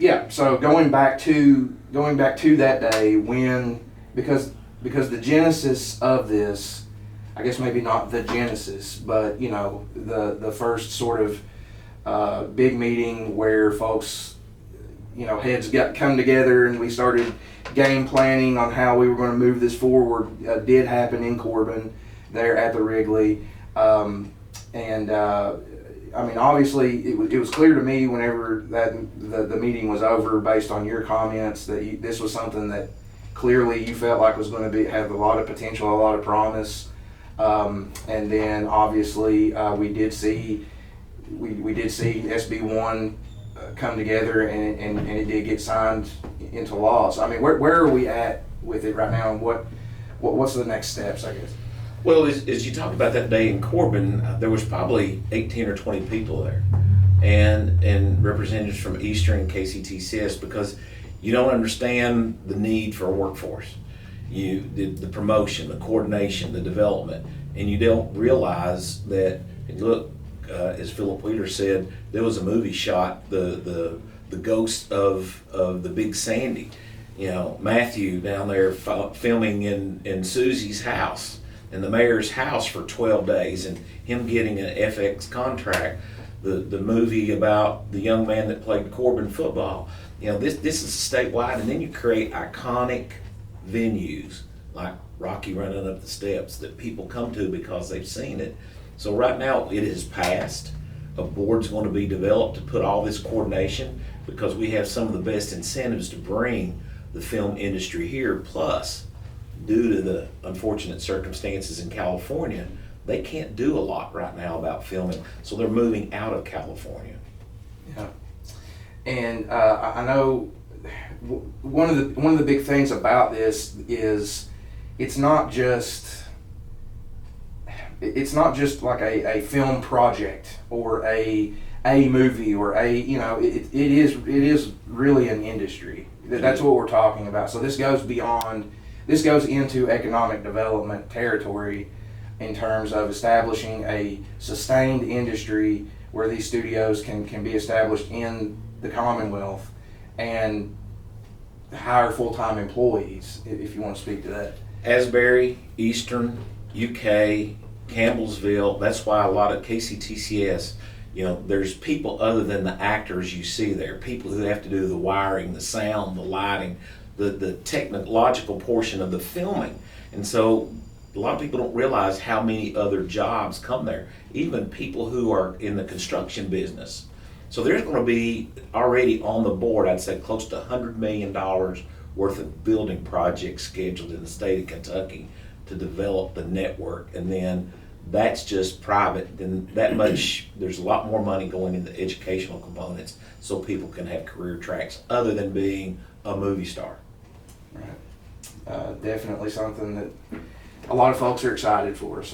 yeah, so going back to that day when, because the genesis of this, I guess maybe not the genesis, but you know, the first sort of big meeting where folks, you know, heads come together and we started game planning on how we were going to move this forward, did happen in Corbin there at the Wrigley. I mean, obviously, it was clear to me whenever the meeting was over, based on your comments, that this was something that clearly you felt like was going to have a lot of potential, a lot of promise. And then obviously we did see SB1 come together, and it did get signed into law. So I mean, where are we at with it right now, and what's the next steps, I guess? Well, as you talk about that day in Corbin, there was probably 18 or 20 people there, and representatives from Eastern and KCTCS, because you don't understand the need for a workforce. The promotion, the coordination, the development, and you don't realize that, look, as Philip Wheeler said, there was a movie shot, the ghost of the Big Sandy. You know, Matthew down there filming in Susie's house, in the mayor's house for 12 days, and him getting an FX contract. The movie about the young man that played Corbin football. You know, this is statewide, and then you create iconic venues like Rocky running up the steps that people come to because they've seen it. So right now it has passed. A board's going to be developed to put all this coordination, because we have some of the best incentives to bring the film industry here. Plus, due to the unfortunate circumstances in California, they can't do a lot right now about filming, so they're moving out of California. Yeah, and I know one of the big things about this is it's not just like a film project or a movie or it is really an industry. That's what we're talking about. So this goes into economic development territory in terms of establishing a sustained industry where these studios can be established in the Commonwealth and hire full-time employees, if you want to speak to that. Asbury, Eastern, UK, Campbellsville, that's why a lot of KCTCS, you know, there's people other than the actors you see there, people who have to do the wiring, the sound, the lighting, the technological portion of the filming. And so a lot of people don't realize how many other jobs come there, even people who are in the construction business. So there's going to be already on the board, I'd say close to $100 million worth of building projects scheduled in the state of Kentucky to develop the network. And then that's just private. Then that much, there's a lot more money going into educational components so people can have career tracks other than being a movie star. Right. Definitely something that a lot of folks are excited for. So.